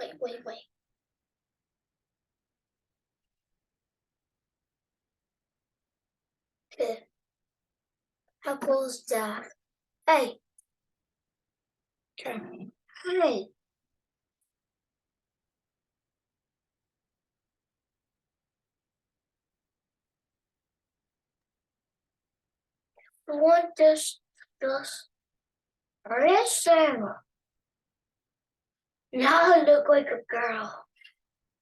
Wait. Okay. How cool is that? Hey. Okay. Hey. I want this listen. Now I look like a girl.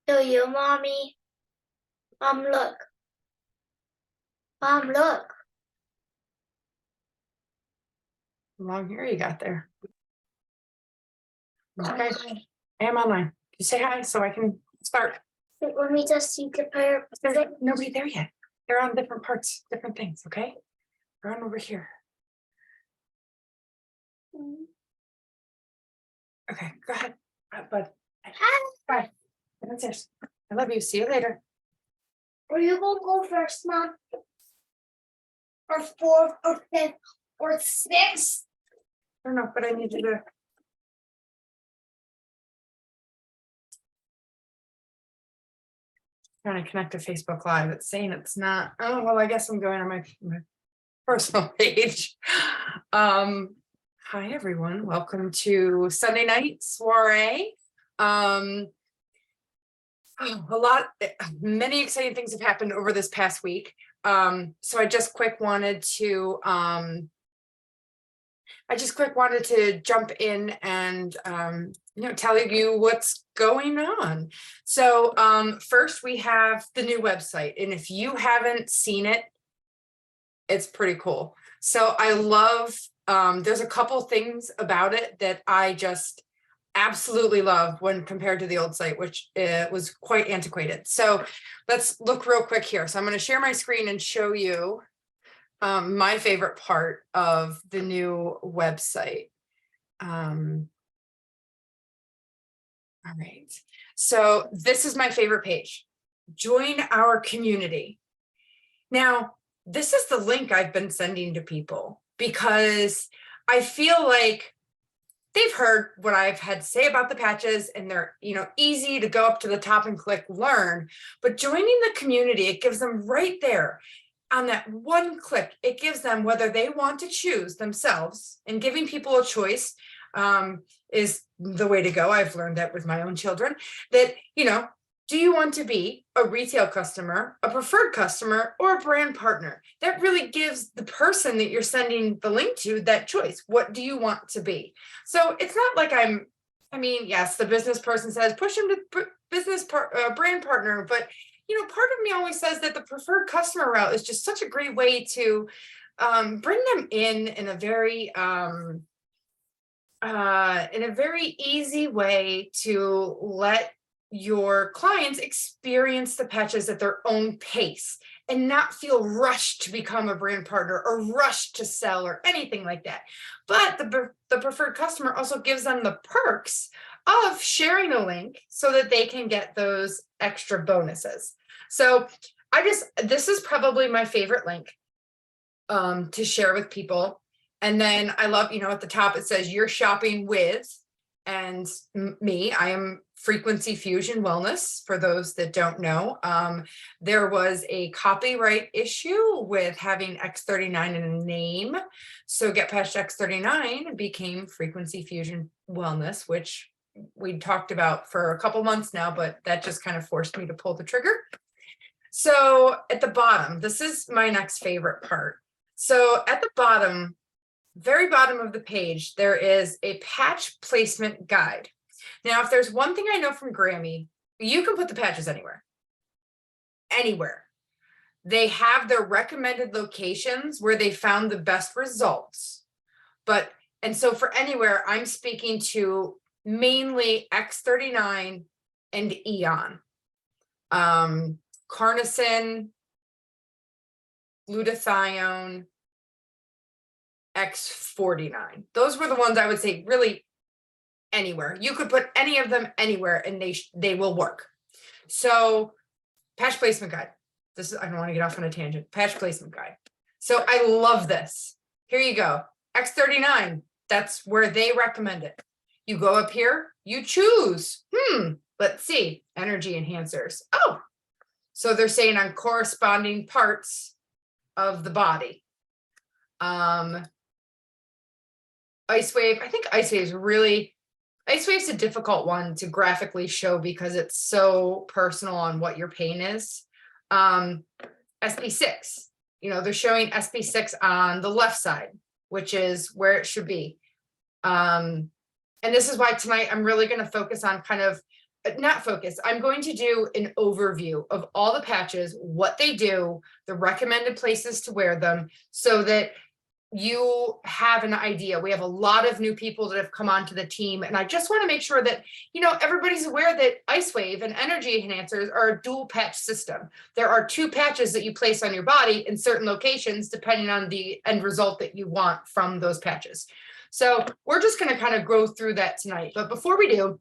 Do you, Mommy? Mom, look. Mom, look. Long hair you got there. Okay. Hi. I am online. You say hi so I can start. Let me just see the pair. There's nobody there yet. They're on different parts, different things, okay? They're on over here. Okay, go ahead. Bud. Bye. That's it. I love you. See you later. Are you gonna go first, Mom? Or fourth, or fifth, or sixth? I don't know, but I need you to. Trying to connect to Facebook Live. It's saying it's not. Oh, well, I guess I'm going on my personal page. Hi, everyone. Welcome to Sunday night soiree. Many exciting things have happened over this past week. So I just wanted to jump in and tell you what's going on. So first we have the new website, and if you haven't seen it, it's pretty cool. So I love there's a couple things about it that I just absolutely love when compared to the old site, which was quite antiquated. So let's look real quick here. So I'm going to share my screen and show you my favorite part of the new website. All right. So this is my favorite page. Join our community. Now, this is the link I've been sending to people because I feel like they've heard what I've had to say about the patches, and they're, easy to go up to the top and click learn. But joining the community, it gives them right there on that one click. It gives them whether they want to choose themselves, and giving people a choice is the way to go. I've learned that with my own children, that, do you want to be a retail customer, a preferred customer, or a brand partner? That really gives the person that you're sending the link to that choice. What do you want to be? So it's not like yes, the business person says, push them to brand partner, but part of me always says that the preferred customer route is just such a great way to bring them in a very easy way to let your clients experience the patches at their own pace and not feel rushed to become a brand partner or rushed to sell or anything like that. But the preferred customer also gives them the perks of sharing a link so that they can get those extra bonuses. So this is probably my favorite link to share with people. And then I love, at the top it says you're shopping with, and me, I am Frequency Fusion Wellness. For those that don't know, there was a copyright issue with having X39 in a name. So Get Patched X39 became Frequency Fusion Wellness, which we talked about for a couple months now, but that just kind of forced me to pull the trigger. So at the bottom, this is my next favorite part. So at the bottom, very bottom of the page, there is a patch placement guide. Now, if there's one thing I know from Grammy, you can put the patches anywhere. Anywhere. They have their recommended locations where they found the best results. And so for anywhere, I'm speaking to mainly X39 and Eon. Carnosine, glutathione, X49. Those were the ones I would say really anywhere. You could put any of them anywhere and they will work. So patch placement guide. I don't want to get off on a tangent. Patch placement guide. So I love this. Here you go. X39. That's where they recommend it. You go up here, you choose, let's see, energy enhancers. Oh, so they're saying on corresponding parts of the body. Ice Wave, I think Ice Wave is really, Ice Wave's a difficult one to graphically show because it's so personal on what your pain is. SP6, they're showing SP6 on the left side, which is where it should be. And this is why tonight I'm really going to focus on I'm going to do an overview of all the patches, what they do, the recommended places to wear them, so that you have an idea. We have a lot of new people that have come onto the team, and I just want to make sure that everybody's aware that Ice Wave and energy enhancers are a dual patch system. There are 2 patches that you place on your body in certain locations depending on the end result that you want from those patches. So we're just going to kind of go through that tonight. But before we do,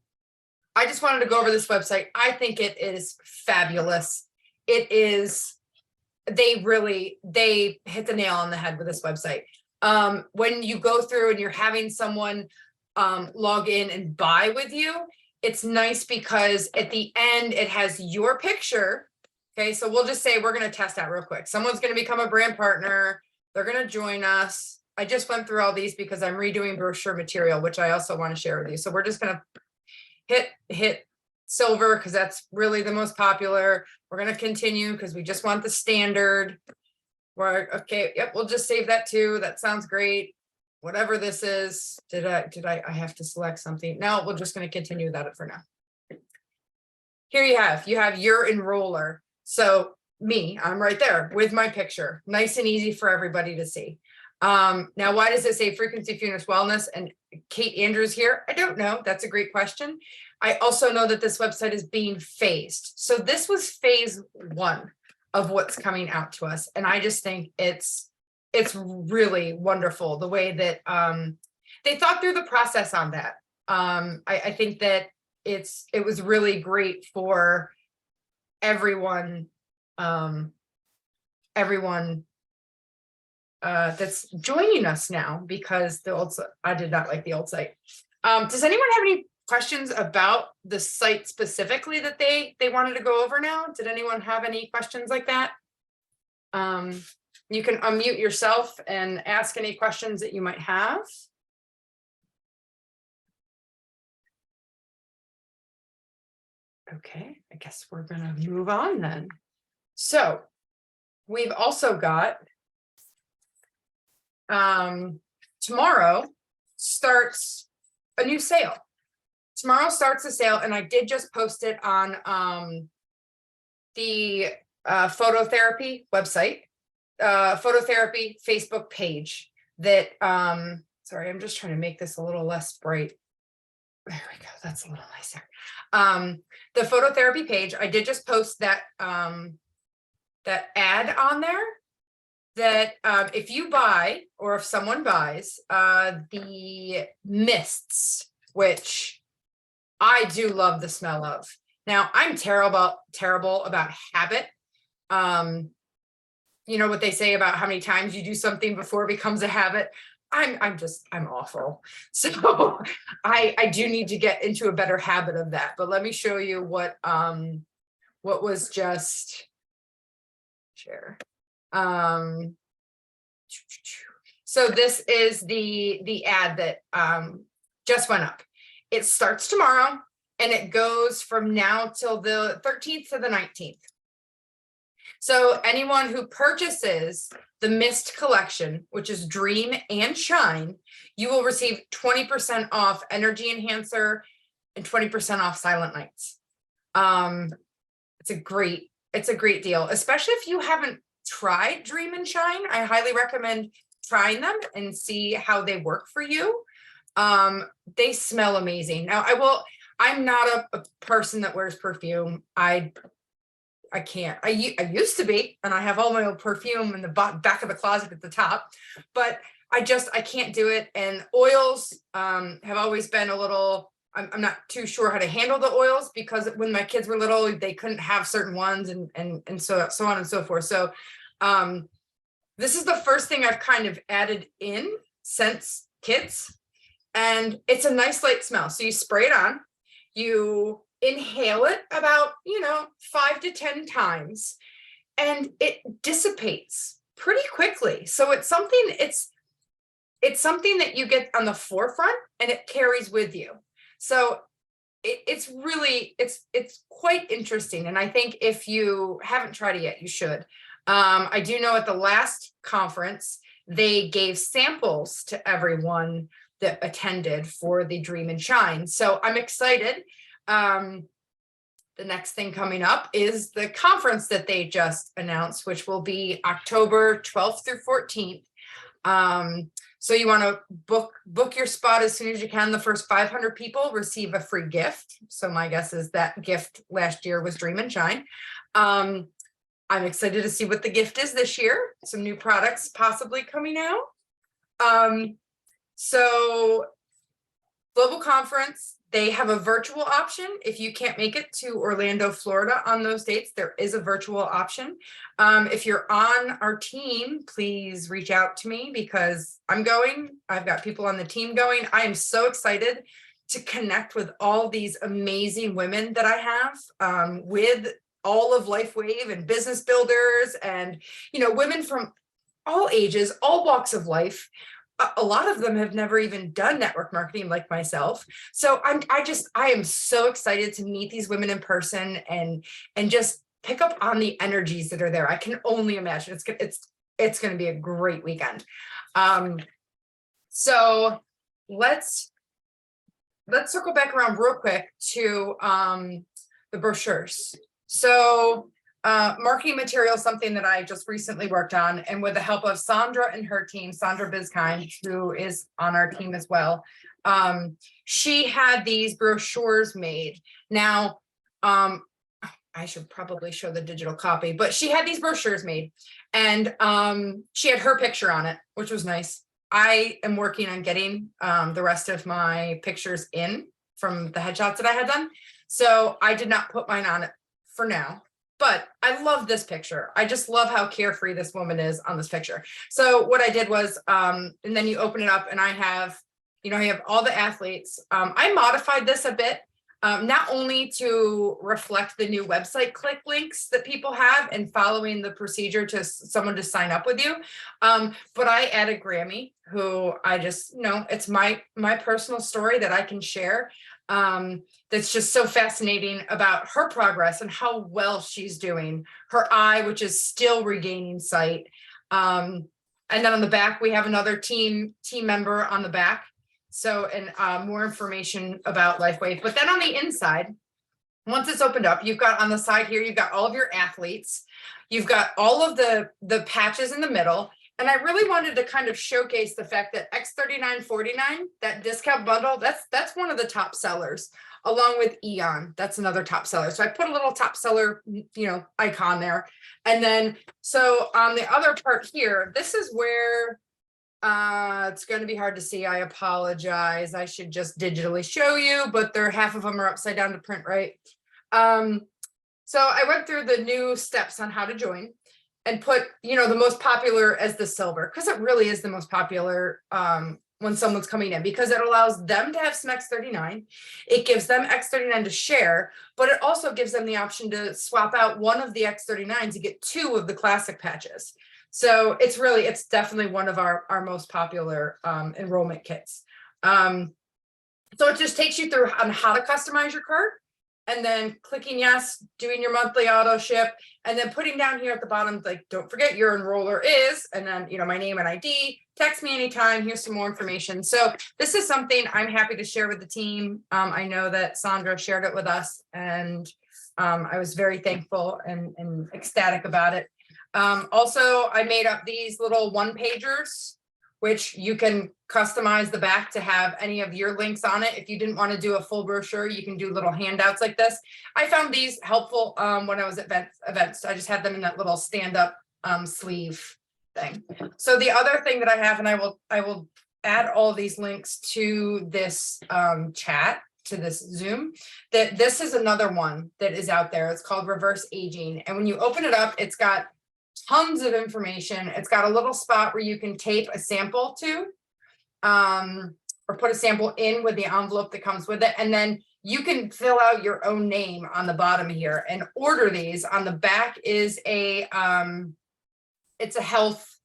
I just wanted to go over this website. I think it is fabulous. It is, they hit the nail on the head with this website. When you go through and you're having someone log in and buy with you, it's nice because at the end it has your picture. Okay, so we'll just say we're going to test out real quick. Someone's going to become a brand partner. They're going to join us. I just went through all these because I'm redoing brochure material, which I also want to share with you. So we're just going to hit silver because that's really the most popular. We're going to continue because we just want the standard. Okay, yep, we'll just save that too. That sounds great. Whatever this is, I have to select something? No, we're just going to continue without it for now. Here you have your enroller. So me, I'm right there with my picture. Nice and easy for everybody to see. Now, why does it say Frequency Fitness Wellness and Kate Andrews here? I don't know. That's a great question. I also know that this website is being phased. So this was phase 1 of what's coming out to us. And I just think it's really wonderful the way that they thought through the process on that. I think that it was really great for everyone that's joining us now, because I did not like the old site. Does anyone have any questions about the site specifically that they wanted to go over now? Did anyone have any questions like that? You can unmute yourself and ask any questions that you might have. Okay, I guess we're gonna move on then. So we've also got tomorrow starts a new sale. Tomorrow starts a sale, and I did just post it on the phototherapy website, phototherapy Facebook page. That sorry, I'm just trying to make this a little less bright. There we go. That's a little nicer. The phototherapy page, I did just post that that ad on there. That if you buy, or if someone buys the mists, which I do love the smell of. Now, I'm terrible about habit. You know what they say about how many times you do something before it becomes a habit. I'm awful. So I do need to get into a better habit of that. But let me show you what was just share. So this is the ad that just went up. It starts tomorrow and it goes from now till the 13th to the 19th. So anyone who purchases the Mist collection, which is Dream and Shine, you will receive 20% off Energy Enhancer and 20% off Silent Nights. It's a great deal, especially if you haven't tried Dream and Shine. I highly recommend trying them and see how they work for you. They smell amazing. Now, I'm not a person that wears perfume. I can't. I used to be, and I have all my old perfume in the back of the closet at the top, but I can't do it. And oils have always been a little, I'm not too sure how to handle the oils, because when my kids were little, they couldn't have certain ones and so on and so forth. So this is the first thing I've kind of added in since kids, and it's a nice light smell. So you spray it on, You inhale it about, 5 to 10 times, and it dissipates pretty quickly. So it's something that you get on the forefront and it carries with you. So it's really, it's quite interesting. And I think if you haven't tried it yet, you should. I do know at the last conference, they gave samples to everyone that attended for the Dream and Shine. So I'm excited. The next thing coming up is the conference that they just announced, which will be October 12th through 14th. So you want to book your spot as soon as you can. The first 500 people receive a free gift. So my guess is that gift last year was Dream and Shine. I'm excited to see what the gift is this year. Some new products possibly coming out. So global conference, they have a virtual option. If you can't make it to Orlando, Florida on those dates, there is a virtual option. If you're on our team, please reach out to me because I'm going. I've got people on the team going. I am so excited to connect with all these amazing women that I have, with all of LifeWave and business builders and, women from all ages, all walks of life. A lot of them have never even done network marketing like myself. So I am so excited to meet these women in person and just pick up on the energies that are there. I can only imagine it's going to be a great weekend. So let's circle back around real quick to the brochures. So marketing material, something that I just recently worked on, and with the help of Sandra and her team, Sandra Bizkind, who is on our team as well. She had these brochures made. Now, I should probably show the digital copy, but she had these brochures made, and she had her picture on it, which was nice. I am working on getting the rest of my pictures in from the headshots that I had done. So I did not put mine on it for now. But I love this picture. I just love how carefree this woman is on this picture. So what I did was, and then you open it up and I have all the athletes. I modified this a bit, not only to reflect the new website click links that people have and following the procedure to someone to sign up with you. But I added Grammy, who I just, it's my personal story that I can share. That's just so fascinating about her progress and how well she's doing. Her eye, which is still regaining sight. And then on the back, we have another team member on the back. So, and more information about LifeWave. But then on the inside, once it's opened up, you've got on the side here, you've got all of your athletes. You've got all of the patches in the middle. And I really wanted to kind of showcase the fact that X39.49, that discount bundle, that's one of the top sellers, along with Eon. That's another top seller. So I put a little top seller, icon there. And then, so on the other part here, this is where it's going to be hard to see. I apologize. I should just digitally show you, but half of them are upside down to print, right? So I went through the new steps on how to join. And put, the most popular as the silver, because it really is the most popular when someone's coming in, because it allows them to have some X39. It gives them X39 to share, but it also gives them the option to swap out one of the X39s to get 2 of the classic patches. So it's definitely one of our most popular enrollment kits. So it just takes you through on how to customize your cart. And then clicking yes, doing your monthly auto ship, and then putting down here at the bottom, like, don't forget your enroller is, and then, my name and ID, text me anytime, here's some more information. So this is something I'm happy to share with the team. I know that Sandra shared it with us, and I was very thankful and ecstatic about it. Also, I made up these little one-pagers, which you can customize the back to have any of your links on it. If you didn't want to do a full brochure, you can do little handouts like this. I found these helpful when I was at events. I just had them in that little stand-up sleeve thing. So the other thing that I have, and I will add all these links to this chat, to this Zoom, that this is another one that is out there. It's called Reverse Aging. And when you open it up, it's got tons of information. It's got a little spot where you can tape a sample to, or put a sample in with the envelope that comes with it. And then you can fill out your own name on the bottom here and order these. On the back is it's a health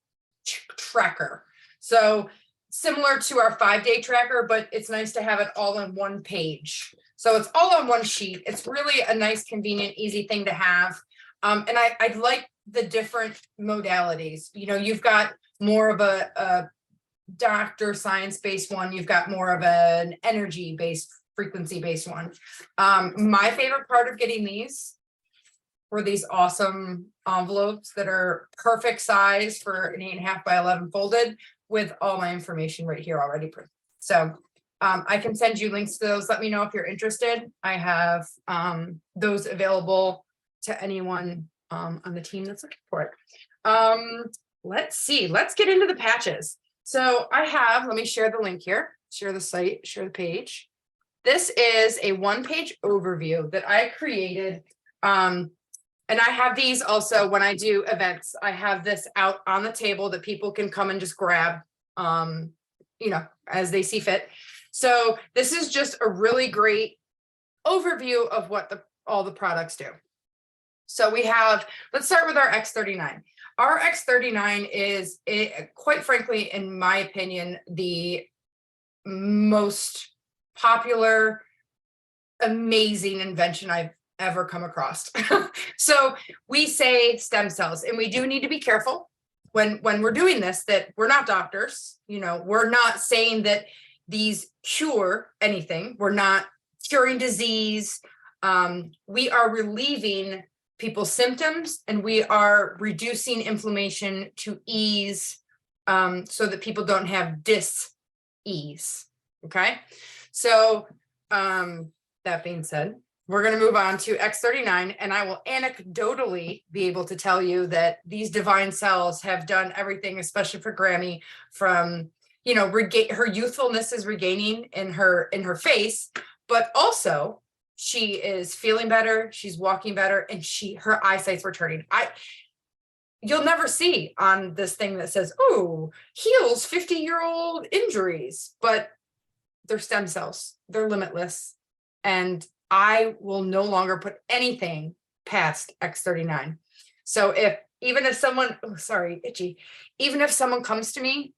tracker. So similar to our 5-day tracker, but it's nice to have it all in one page. So it's all on one sheet. It's really a nice, convenient, easy thing to have. And I like the different modalities. You know, you've got more of a doctor science-based one. You've got more of an energy-based, frequency-based one. My favorite part of getting these were these awesome envelopes that are perfect size for an 8.5 by 11 folded with all my information right here already printed. So I can send you links to those. Let me know if you're interested. I have those available to anyone on the team that's looking for it. Let's see, let's get into the patches. So I have, let me share the link here, share the site, share the page. This is a 1-page overview that I created. And I have these also when I do events. I have this out on the table that people can come and just grab, you know, as they see fit. So this is just a really great overview of what all the products do. So we have, let's start with our X39. Our X39 is, quite frankly, in my opinion, the most popular, amazing invention I've ever come across. So we say stem cells, and we do need to be careful when we're doing this, that we're not doctors. You know, we're not saying that these cure anything. We're not curing disease. We are relieving people's symptoms, and we are reducing inflammation to ease, so that people don't have dis-ease. Okay. So that being said, we're going to move on to X39, and I will anecdotally be able to tell you that these divine cells have done everything, especially for Grammy, from, you know, her youthfulness is regaining in her face, but also she is feeling better, she's walking better, and her eyesight's returning. You'll never see on this thing that says, oh, heals 50-year-old injuries, but they're stem cells, they're limitless. And I will no longer put anything past X39. So even if someone, oh, sorry, itchy, even if someone comes to me,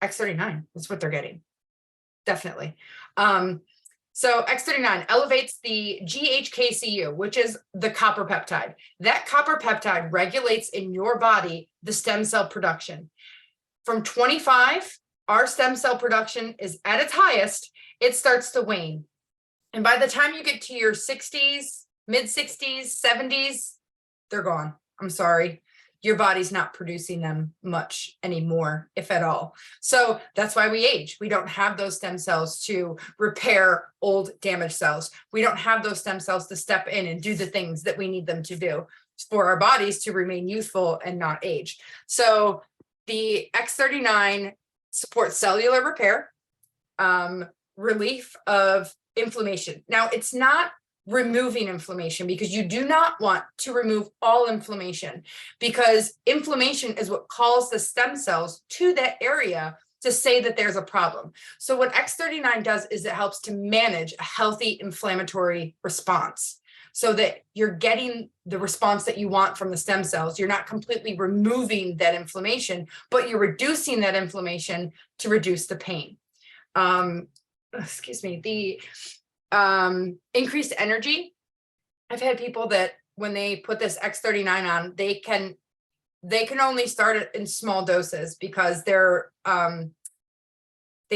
X39 is what they're getting. Definitely. So X39 elevates the GHKCU, which is the copper peptide. That copper peptide regulates in your body the stem cell production. From 25, our stem cell production is at its highest. It starts to wane. And by the time you get to your 60s, mid 60s, 70s, they're gone. I'm sorry. Your body's not producing them much anymore, if at all. So that's why we age. We don't have those stem cells to repair old damaged cells. We don't have those stem cells to step in and do the things that we need them to do for our bodies to remain youthful and not age. So the X39 supports cellular repair, relief of inflammation. Now, it's not removing inflammation, because you do not want to remove all inflammation, because inflammation is what calls the stem cells to that area to say that there's a problem. So what X39 does is it helps to manage a healthy inflammatory response, so that you're getting the response that you want from the stem cells. You're not completely removing that inflammation, but you're reducing that inflammation to reduce the pain. Excuse me, the increased energy. I've had people that when they put this X39 on, they can only start it in small doses, because they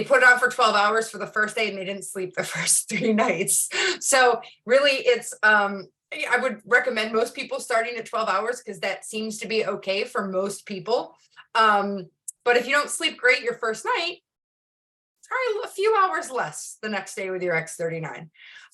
put it on for 12 hours for the first day and they didn't sleep the first 3 nights. So really it's, I would recommend most people starting at 12 hours, because that seems to be okay for most people. But if you don't sleep great your first night, try a few hours less the next day with your X39.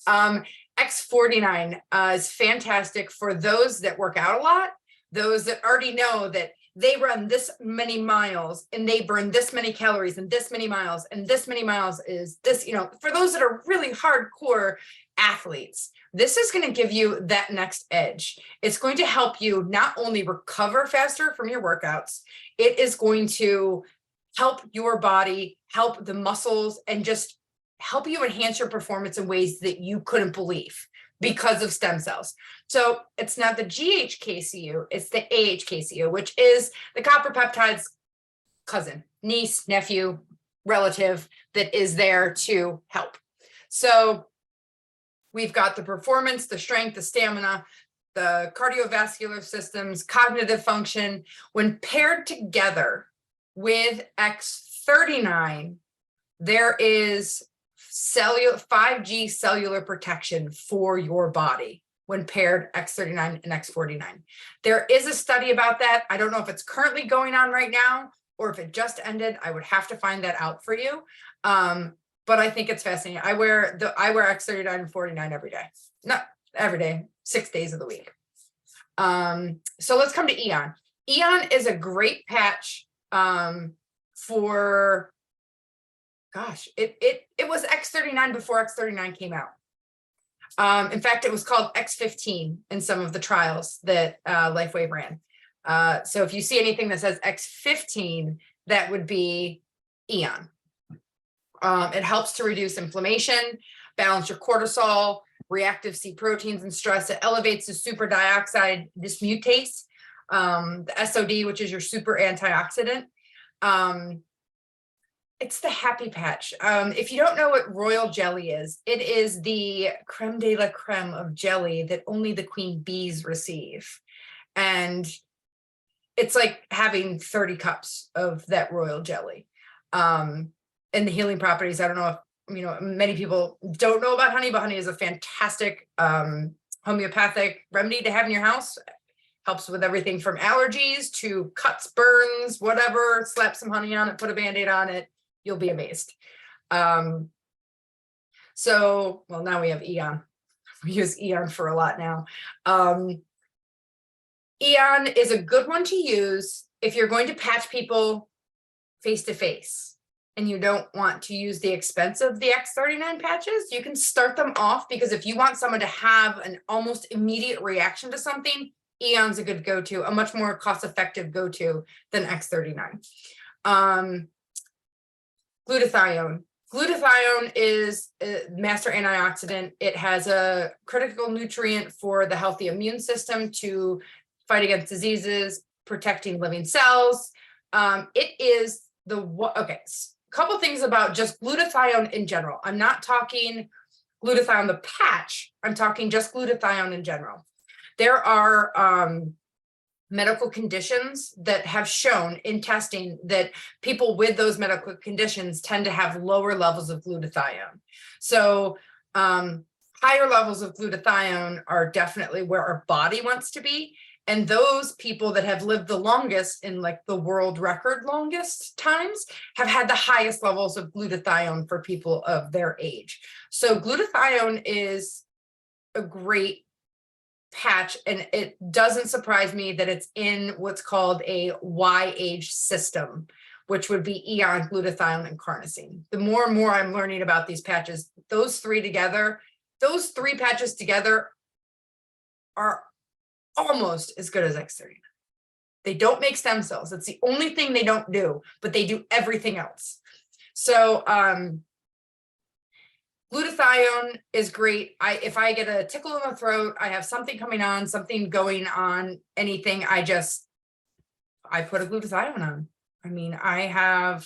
X49 is fantastic for those that work out a lot, those that already know that they run this many miles and they burn this many calories and this many miles, and this many miles is this, you know, for those that are really hardcore athletes, this is going to give you that next edge. It's going to help you not only recover faster from your workouts, it is going to help your body, help the muscles, and just help you enhance your performance in ways that you couldn't believe because of stem cells. So it's not the GHKCU, it's the AHKCU, which is the copper peptide's cousin, niece, nephew, relative that is there to help. So we've got the performance, the strength, the stamina, the cardiovascular systems, cognitive function. When paired together with X39, there is 5G cellular protection for your body when paired X39 and X49. There is a study about that. I don't know if it's currently going on right now or if it just ended. I would have to find that out for you. But I think it's fascinating. I wear X39 and 49 every day. Not every day, 6 days of the week. So let's come to Eon. Eon is a great patch for, gosh, it was X39 before X39 came out. In fact, it was called X15 in some of the trials that LifeWave ran. So if you see anything that says X15, that would be Eon. It helps to reduce inflammation, balance your cortisol, reactive C proteins and stress. It elevates the superdioxide dismutase, the SOD, which is your super antioxidant. It's the happy patch. If you don't know what royal jelly is, it is the creme de la creme of jelly that only the queen bees receive. And it's like having 30 cups of that royal jelly. And the healing properties, I don't know if, many people don't know about honey, but honey is a fantastic homeopathic remedy to have in your house. Helps with everything from allergies to cuts, burns, whatever. Slap some honey on it, put a Band-Aid on it. You'll be amazed. Well, now we have Eon. We use Eon for a lot now. Eon is a good one to use if you're going to patch people face to face and you don't want to use the expense of the X39 patches. You can start them off, because if you want someone to have an almost immediate reaction to something, Eon's a good go-to, a much more cost-effective go-to than X39. Glutathione. Glutathione is a master antioxidant. It has a critical nutrient for the healthy immune system to fight against diseases, protecting living cells. It is okay, couple things about just glutathione in general. I'm not talking glutathione the patch. I'm talking just glutathione in general. There are medical conditions that have shown in testing that people with those medical conditions tend to have lower levels of glutathione. So higher levels of glutathione are definitely where our body wants to be. And those people that have lived the longest, in like the world record longest times, have had the highest levels of glutathione for people of their age. So glutathione is a great patch, and it doesn't surprise me that it's in what's called a Y-age system, which would be Eon, glutathione, and carnosine. The more and more I'm learning about these patches, those three patches together are almost as good as X39. They don't make stem cells. That's the only thing they don't do, but they do everything else. So glutathione is great. If I get a tickle in the throat, I have something coming on, something going on, anything, I put a glutathione on. I mean, I have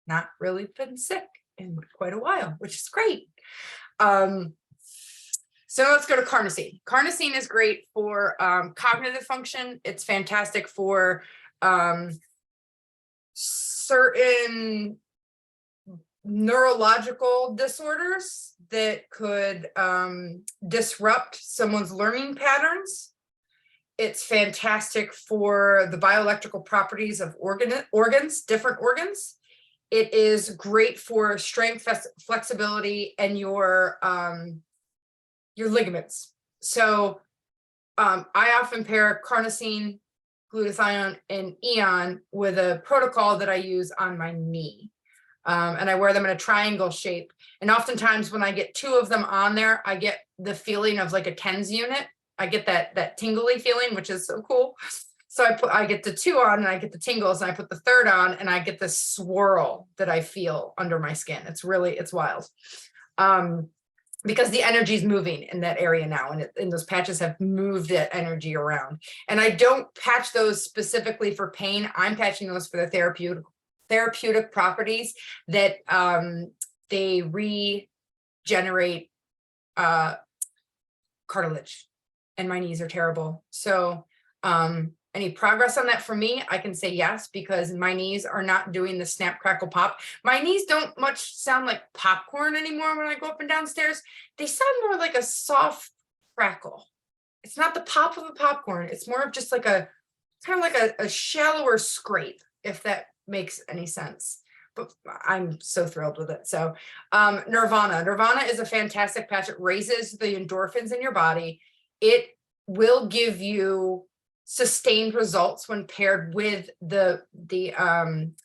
not really been sick in quite a while, which is great. So let's go to carnosine. Carnosine is great for cognitive function. It's fantastic for certain neurological disorders that could disrupt someone's learning patterns. It's fantastic for the bioelectrical properties of organs, different organs. It is great for strength, flexibility, and your ligaments. So I often pair carnosine, glutathione, and Eon with a protocol that I use on my knee. And I wear them in a triangle shape. And oftentimes when I get two of them on there, I get the feeling of like a TENS unit. I get that tingly feeling, which is so cool. So I get the 2 on and I get the tingles, and I put the 3rd on and I get this swirl that I feel under my skin. It's wild. Because the energy is moving in that area now, and those patches have moved that energy around. And I don't patch those specifically for pain. I'm patching those for the therapeutic properties that they regenerate cartilage, and my knees are terrible. So any progress on that for me, I can say yes, because my knees are not doing the snap, crackle, pop. My knees don't much sound like popcorn anymore when I go up and down stairs. They sound more like a soft crackle. It's not the pop of a popcorn. It's more of just like a kind of like a shallower scrape, if that makes any sense. But I'm so thrilled with it. So Nirvana is a fantastic patch. It raises the endorphins in your body. It will give you sustained results when paired with the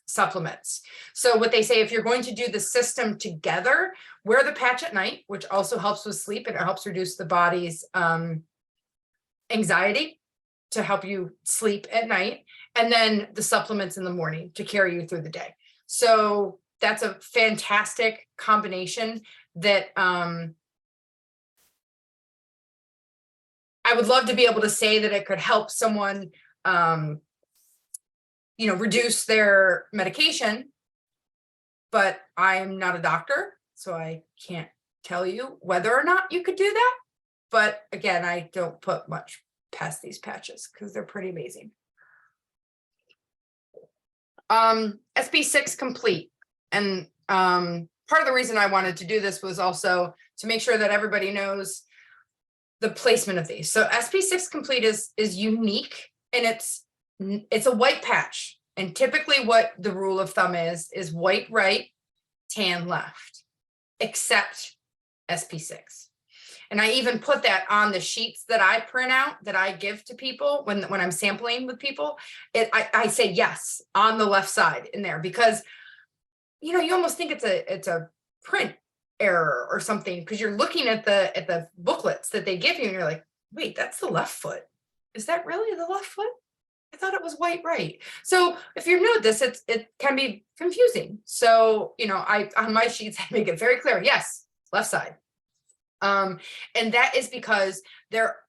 supplements. So what they say, if you're going to do the system together, wear the patch at night, which also helps with sleep, and it helps reduce the body's anxiety to help you sleep at night, and then the supplements in the morning to carry you through the day. So that's a fantastic combination that I would love to be able to say that it could help someone, reduce their medication, but I'm not a doctor, so I can't tell you whether or not you could do that. But again, I don't put much past these patches because they're pretty amazing. SB6 complete. And part of the reason I wanted to do this was also to make sure that everybody knows the placement of these. So SB6 complete is unique, and it's a white patch. And typically what the rule of thumb is white right, tan left, except SB6. And I even put that on the sheets that I print out that I give to people when I'm sampling with people. I say yes on the left side in there, because you almost think it's a print error or something, because you're looking at the booklets that they give you and you're like, wait, that's the left foot. Is that really the left foot? I thought it was white right. So if you're new at this, it can be confusing. So I on my sheets I make it very clear, yes, left side. And that is because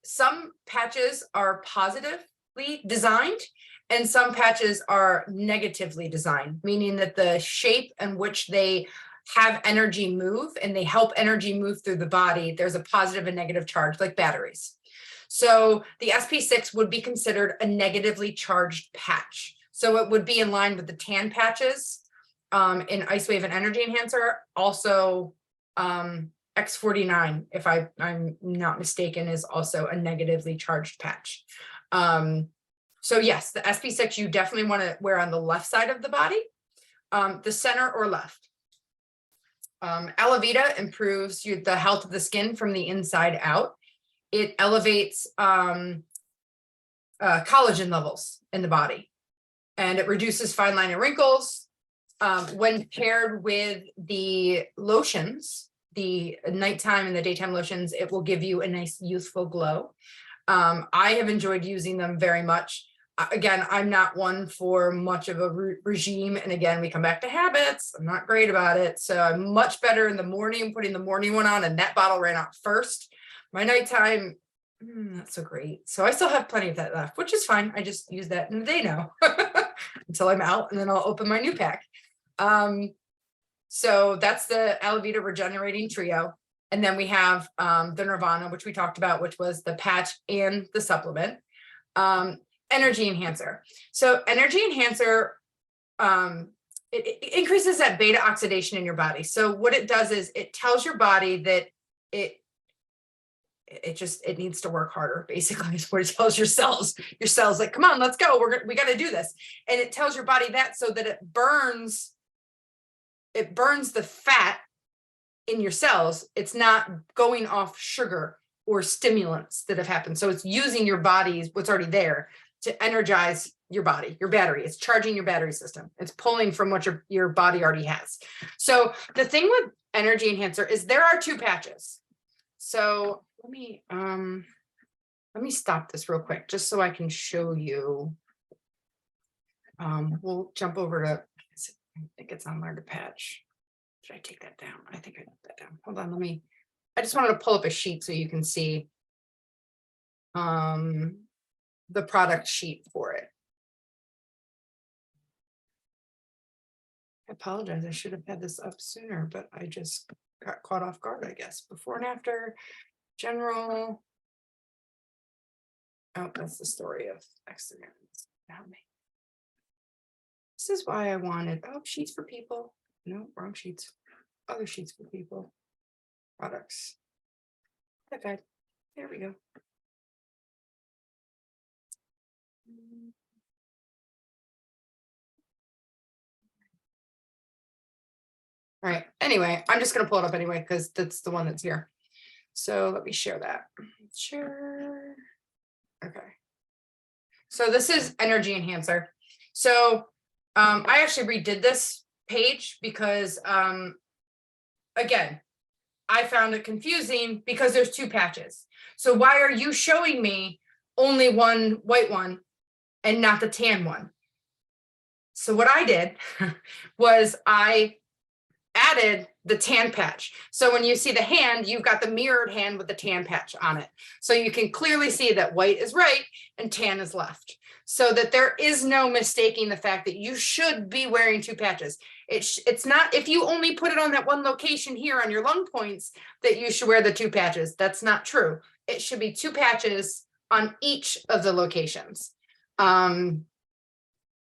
some patches are positively designed and some patches are negatively designed, meaning that the shape in which they have energy move and they help energy move through the body, there's a positive and negative charge, like batteries. So the SP6 would be considered a negatively charged patch. So it would be in line with the tan patches in LifeWave and Energy Enhancer. Also, X49, if I'm not mistaken, is also a negatively charged patch. So yes, the SP6 you definitely want to wear on the left side of the body, the center or left. Alavita improves the health of the skin from the inside out. It elevates collagen levels in the body, and it reduces fine line and wrinkles. When paired with the lotions, the nighttime and the daytime lotions, it will give you a nice youthful glow. I have enjoyed using them very much. Again, I'm not one for much of a regime. And again, we come back to habits. I'm not great about it. So I'm much better in the morning, putting the morning one on, and that bottle ran out first. My nighttime, not so great. So I still have plenty of that left, which is fine. I just use that in the day now until I'm out, and then I'll open my new pack. So that's the Alavita Regenerating Trio. And then we have the Nirvana, which we talked about, which was the patch and the supplement. Energy Enhancer. So Energy Enhancer, it increases that beta oxidation in your body. So what it does is it tells your body that it needs to work harder, basically, is what it tells your cells. Your cells like, come on, let's go. We got to do this. And it tells your body that so that it burns the fat in your cells. It's not going off sugar or stimulants that have happened. So it's using your body's what's already there to energize your body, your battery. It's charging your battery system. It's pulling from what your body already has. So the thing with Energy Enhancer is there are 2 patches. So let me stop this real quick, just so I can show you We'll jump over to, I think it's on Learn to Patch. Should I take that down? I think I took that down. Hold on, I just wanted to pull up a sheet so you can see the product sheet for it. I apologize, I should have had this up sooner, but I just got caught off guard, I guess. Before and after, general. Oh, that's the story of accidents. This is why I wanted, sheets for people. No, wrong sheets. Other sheets for people. Products. Okay, there we go. All right, anyway, I'm just gonna pull it up anyway, because that's the one that's here. So let me share that. Share. Okay. So this is Energy Enhancer. So I actually redid this page because again, I found it confusing because there's two patches. So why are you showing me only one white one and not the tan one? So what I did was I added the tan patch. So when you see the hand, you've got the mirrored hand with the tan patch on it. So you can clearly see that white is right and tan is left. So that there is no mistaking the fact that you should be wearing two patches. It's not, if you only put it on that one location here on your lung points, that you should wear the two patches. That's not true. It should be two patches on each of the locations. I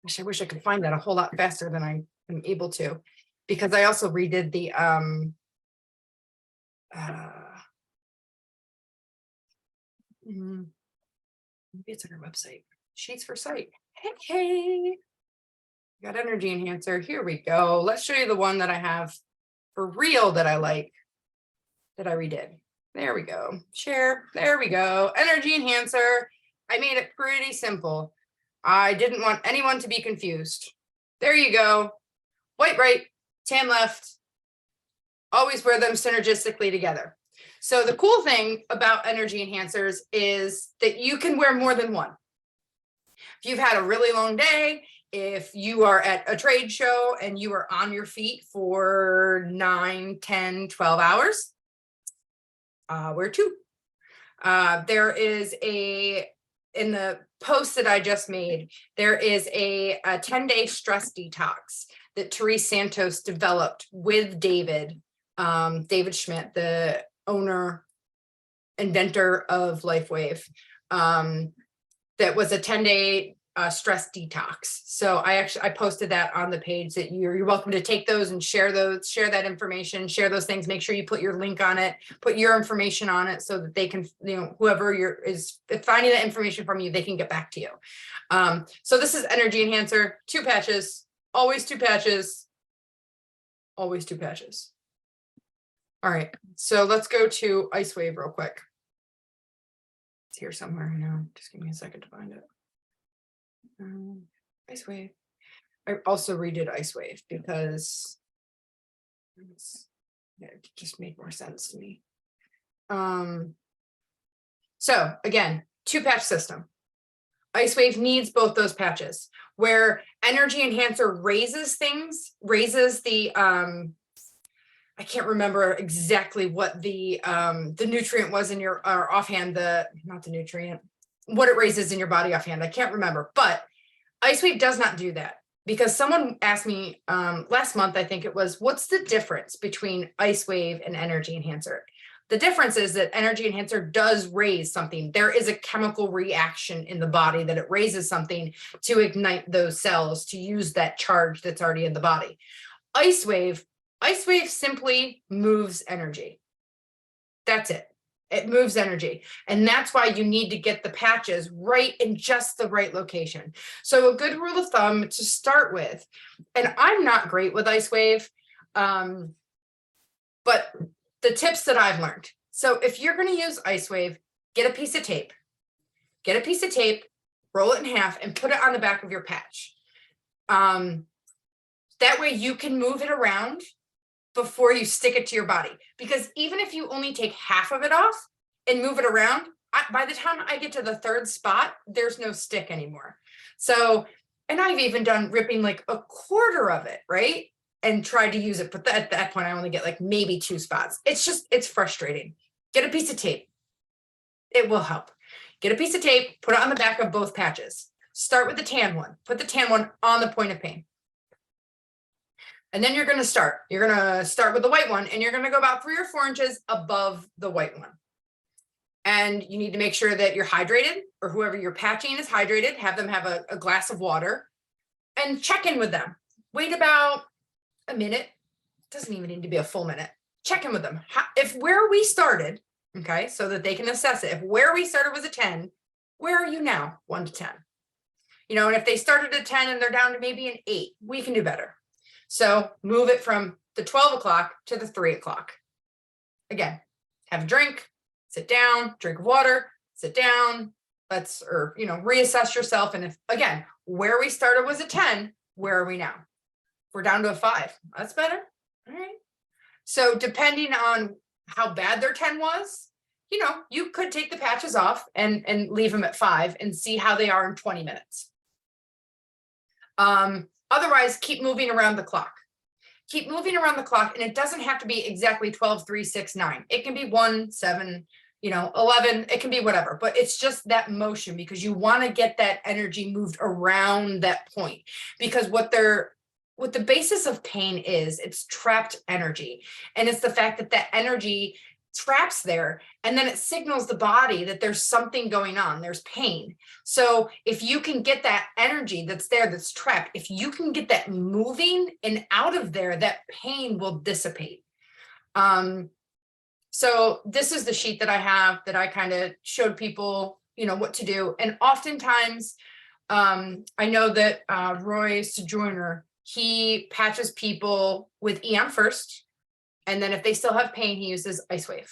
wish I could find that a whole lot faster than I am able to, because I also redid the maybe it's on our website. Sheets for Sight. Hey, got Energy Enhancer. Here we go. Let's show you the one that I have for real that I like, that I redid. There we go. Share. There we go. Energy Enhancer. I made it pretty simple. I didn't want anyone to be confused. There you go. White right, tan left. Always wear them synergistically together. So the cool thing about energy enhancers is that you can wear more than one. If you've had a really long day, if you are at a trade show and you are on your feet for 9, 10, 12 hours, wear two. There is in the post that I just made, there is a 10-day stress detox that Therese Santos developed with David Schmidt, the owner, inventor of LifeWave. That was a 10-day stress detox. So I posted that on the page, that you're welcome to take those and share that information, share those things. Make sure you put your link on it, put your information on it, so that they can, whoever is finding that information from you, they can get back to you. So this is Energy Enhancer, two patches, always two patches, always two patches. All right, so let's go to LifeWave real quick. It's here somewhere. I know. Just give me a second to find it. LifeWave. I also redid LifeWave because it just made more sense to me. So again, two patch system. LifeWave needs both those patches. Where Energy Enhancer raises the I can't remember exactly what the nutrient was in your, or offhand, not the nutrient, what it raises in your body offhand. I can't remember, but LifeWave does not do that, because someone asked me last month, I think it was, what's the difference between LifeWave and Energy Enhancer? The difference is that Energy Enhancer does raise something. There is a chemical reaction in the body that it raises something to ignite those cells to use that charge that's already in the body. LifeWave simply moves energy. That's it. It moves energy. And that's why you need to get the patches right in just the right location. So a good rule of thumb to start with, and I'm not great with LifeWave, but the tips that I've learned. So if you're going to use LifeWave, get a piece of tape. Get a piece of tape, roll it in half, and put it on the back of your patch. That way you can move it around before you stick it to your body. Because even if you only take half of it off and move it around, by the time I get to the third spot, there's no stick anymore. So And I've even done ripping like a quarter of it, right? And tried to use it, but at that point I only get like maybe 2 spots. It's frustrating. Get a piece of tape. It will help. Get a piece of tape, put it on the back of both patches. Start with the tan one. Put the tan one on the point of pain. And then you're going to start. You're going to start with the white one, and you're going to go about 3 or 4 inches above the white one. And you need to make sure that you're hydrated, or whoever you're patching is hydrated. Have them have a glass of water and check in with them. Wait about a minute. Doesn't even need to be a full minute. Check in with them. If where we started, okay, so that they can assess it. If where we started was a 10, where are you now? 1 to 10. You know, and if they started at 10 and they're down to maybe an 8, we can do better. So move it from the 12 o'clock to the 3 o'clock. Again, have a drink, sit down, drink water, sit down, reassess yourself. And if, again, where we started was a 10, where are we now? We're down to a 5. That's better. All right. So depending on how bad their 10 was, you know, you could take the patches off and leave them at 5 and see how they are in 20 minutes. Otherwise, keep moving around the clock. Keep moving around the clock, and it doesn't have to be exactly 12, 3, 6, 9. It can be 1, 7, 11. It can be whatever, but it's just that motion because you want to get that energy moved around that point. Because what the basis of pain is, it's trapped energy, and it's the fact that that energy traps there, and then it signals the body that there's something going on, there's pain. So if you can get that energy that's there, that's trapped, if you can get that moving and out of there, that pain will dissipate. So this is the sheet that I have that I kind of showed people, what to do. And oftentimes, I know that Roy Sojourner, he patches people with EM first. And then if they still have pain, he uses LifeWave.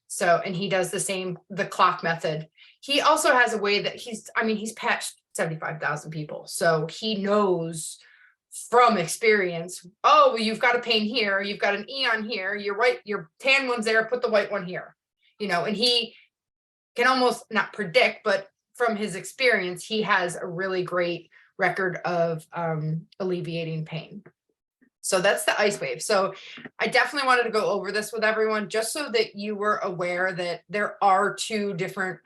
So, and he does the clock method. He also has a way that he's patched 75,000 people. So he knows from experience, oh, well, you've got a pain here, you've got an E on here, you're right, your tan one's there, put the white one here, and he can almost not predict, but from his experience, he has a really great record of alleviating pain. So that's the LifeWave. So I definitely wanted to go over this with everyone just so that you were aware that there are 2 different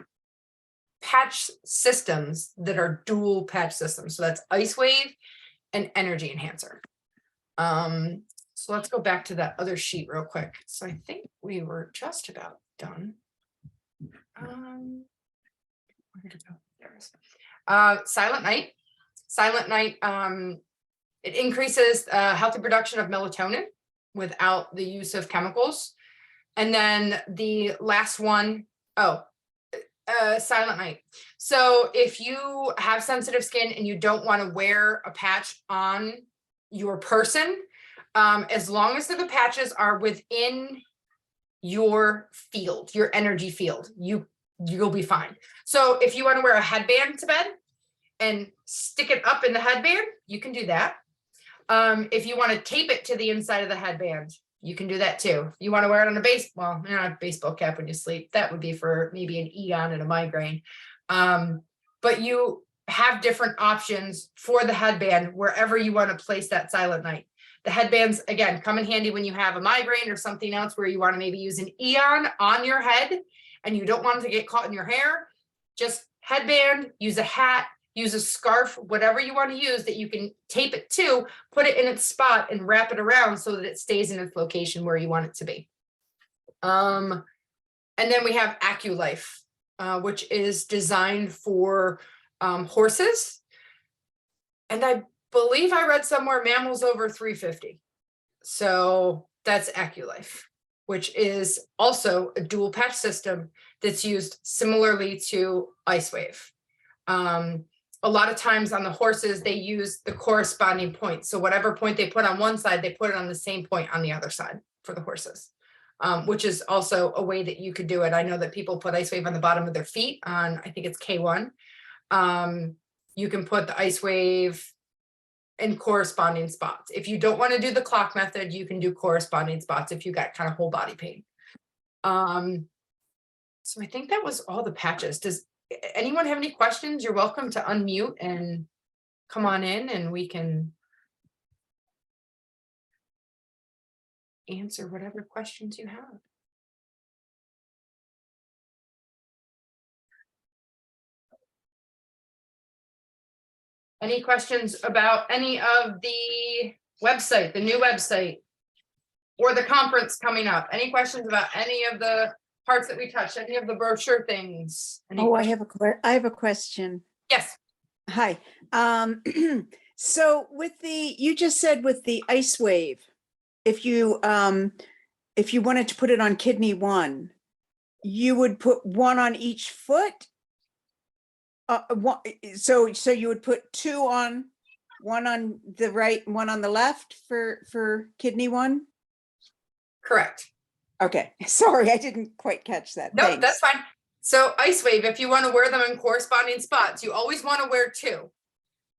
patch systems that are dual patch systems. So that's LifeWave and Energy Enhancer. So let's go back to that other sheet real quick. So I think we were just about done. Where did it go? There it is. Silent Night. Silent Night, it increases healthy production of melatonin without the use of chemicals. And then the last one, Silent Night. So if you have sensitive skin and you don't want to wear a patch on your person, as long as the patches are within your field, your energy field, you'll be fine. So if you want to wear a headband to bed and stick it up in the headband, you can do that. If you want to tape it to the inside of the headband, you can do that too. If you want to wear it on a baseball cap when you sleep, that would be for maybe an EON and a migraine. But you have different options for the headband wherever you want to place that Silent Night. The headbands, again, come in handy when you have a migraine or something else where you want to maybe use an EON on your head and you don't want it to get caught in your hair. Just headband, use a hat, use a scarf, whatever you want to use that you can tape it to, put it in its spot and wrap it around so that it stays in its location where you want it to be. And then we have AccuLife, which is designed for horses. And I believe I read somewhere mammals over 350. So that's AccuLife, which is also a dual patch system that's used similarly to LifeWave. A lot of times on the horses, they use the corresponding point. So whatever point they put on one side, they put it on the same point on the other side for the horses, which is also a way that you could do it. I know that people put LifeWave on the bottom of their feet on, I think it's K1. You can put the LifeWave in corresponding spots. If you don't want to do the clock method, you can do corresponding spots if you got kind of whole body pain. So I think that was all the patches. Does anyone have any questions? You're welcome to unmute and come on in and we can answer whatever questions you have. Any questions about any of the website, the new website, or the conference coming up? Any questions about any of the parts that we touched, any of the brochure things? Any Oh, questions? I have a question. Yes. Hi. So with you just said with the LifeWave, if you wanted to put it on kidney 1, you would put 1 on each foot. So you would put 2 on, 1 on the right, 1 on the left for kidney 1. Correct. Okay, sorry, I didn't quite catch that. Nope, Thanks. that's fine. So LifeWave, if you want to wear them in corresponding spots, you always want to wear 2.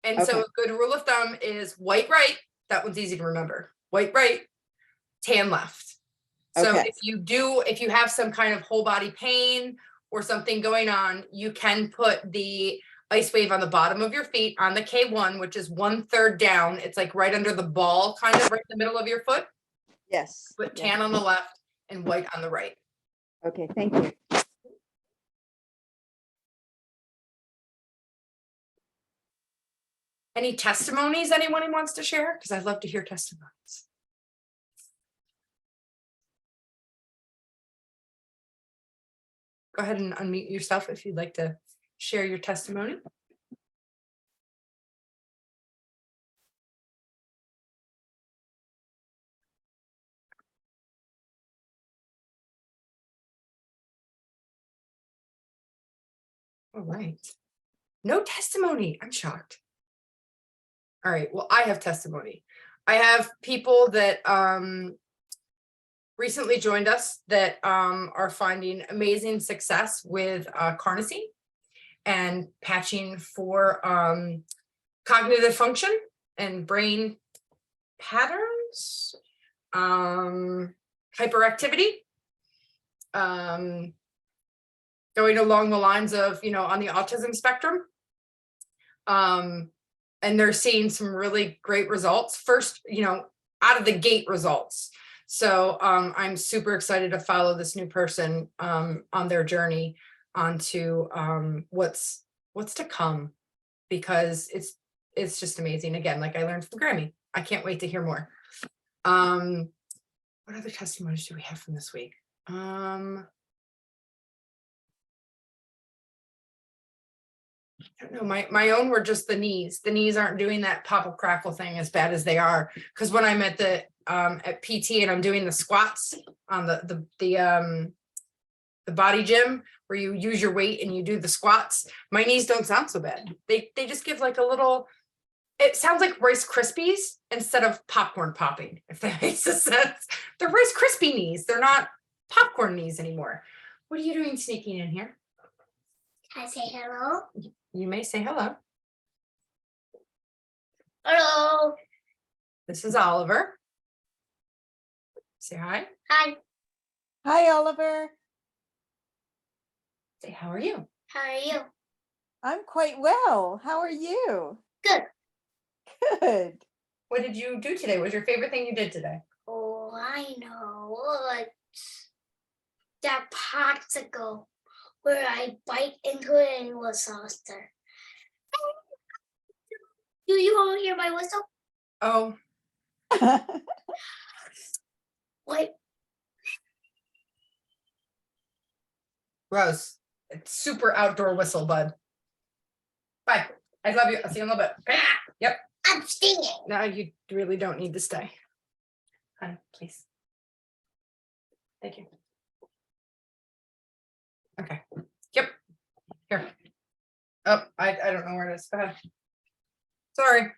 And so Okay. a good rule of thumb is white right. That one's easy to remember. White right, tan left. So Okay. if you have some kind of whole body pain or something going on, you can put the LifeWave on the bottom of your feet on the K1, which is 1/3 down. It's like right under the ball, kind of right in the middle of your foot. Yes. Put Yes. tan on the left and white on the right. Okay, thank you. Any testimonies anyone wants to share? Because I'd love to hear testimonies. Go ahead and unmute yourself if you'd like to share your testimony. All right. No testimony. I'm shocked. All right. Well, I have testimony. I have people that recently joined us that are finding amazing success with carnosine and patching for cognitive function and brain patterns, hyperactivity, going along the lines of, on the autism spectrum. And they're seeing some really great results. First, out of the gate results. So I'm super excited to follow this new person on their journey onto what's to come, because it's just amazing. Again, like I learned from Grammy. I can't wait to hear more. What other testimonies do we have from this week? I don't know, my own were just the knees. The knees aren't doing that pop up crackle thing as bad as they are. Because when I'm at the at PT and I'm doing the squats on the body gym where you use your weight and you do the squats, my knees don't sound so bad. They just give like a little. It sounds like Rice Krispies instead of popcorn popping, if that makes sense. They're Rice Krispie knees. They're not popcorn knees anymore. What are you doing sneaking in here? Can I say hello? You may say hello. Hello. This is Oliver. Say hi. Hi. Hi, Oliver. Say, how are you? How are you? I'm quite well. How are you? Good. Good. What did you do today? What was your favorite thing you did today? Oh, I know. It's that popsicle where I bite into it and it was saucer. Do you want to hear my whistle? Oh, What? Rose. It's super outdoor whistle, bud. Bye. I love you. I'll see you in a little bit. Okay. Yep. I'm stinging. Now you really don't need to stay. Honey, please. Thank you. Okay. Yep. Here. Oh, I don't know where it is. Go ahead. Sorry.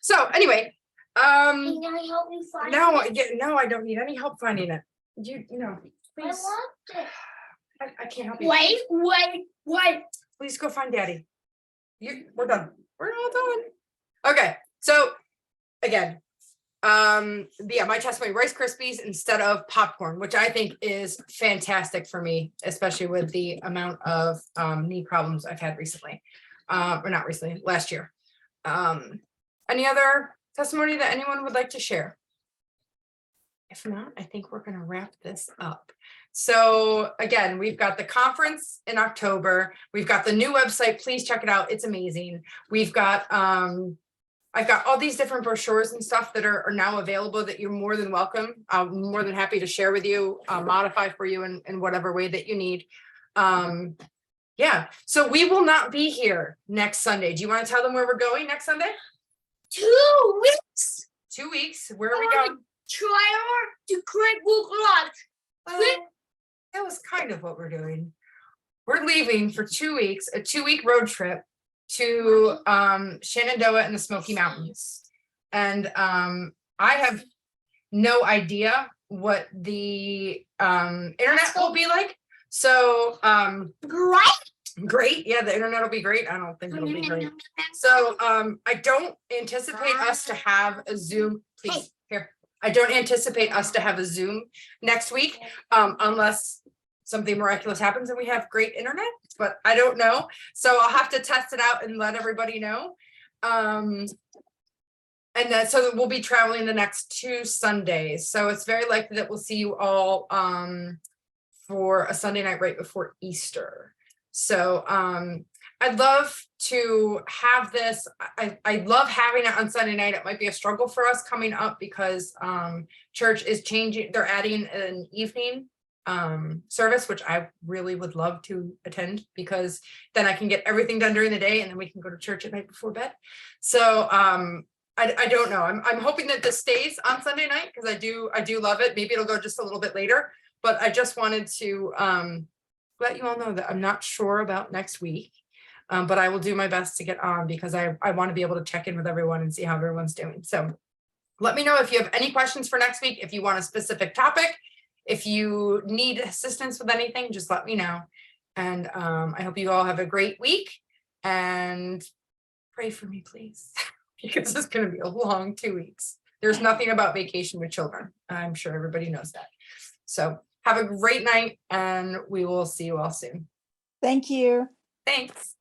So anyway, Can I help you find no, it? no, I don't need any help finding it. You know, I please. want it. I can't help you. Wait. Please go find Daddy. We're done. We're all done. Okay. So again, yeah, my testimony, Rice Krispies instead of popcorn, which I think is fantastic for me, especially with the amount of knee problems I've had recently. or not recently, last year. Any other testimony that anyone would like to share? If not, I think we're going to wrap this up. So again, we've got the conference in October. We've got the new website. Please check it out. It's amazing. We've got, I've got all these different brochures and stuff that are now available that you're more than welcome. I'm more than happy to share with you, modify for you in whatever way that you need. Yeah, so we will not be here next Sunday. Do you want to tell them where we're going next Sunday? 2 weeks. 2 weeks. Where are we going? Trailer to Great Wolf Lodge. Well, that was kind of what we're doing. We're leaving for 2 weeks, a 2-week road trip to Shenandoah and the Smoky Mountains. And I have no idea what the internet will be like. So great. Yeah, the internet will be great. I don't think it'll be great. So I don't anticipate us to have a Zoom. Please, here. I don't anticipate us to have a Zoom next week unless something miraculous happens and we have great internet, but I don't know. So I'll have to test it out and let everybody know. And then so we'll be traveling the next 2 Sundays. So it's very likely that we'll see you all for a Sunday night right before Easter. So I'd love to have this. I love having it on Sunday night. It might be a struggle for us coming up because church is changing. They're adding an evening service, which I really would love to attend because then I can get everything done during the day and then we can go to church at night before bed. So I don't know. I'm hoping that this stays on Sunday night because I do love it. Maybe it'll go just a little bit later, but I just wanted to let you all know that I'm not sure about next week, but I will do my best to get on because I want to be able to check in with everyone and see how everyone's doing. So let me know if you have any questions for next week. If you want a specific topic, if you need assistance with anything, just let me know. And I hope you all have a great week and pray for me, please, because it's going to be a long 2 weeks. There's nothing about vacation with children. I'm sure everybody knows that. So have a great night and we will see you all soon. Thank you. Thanks.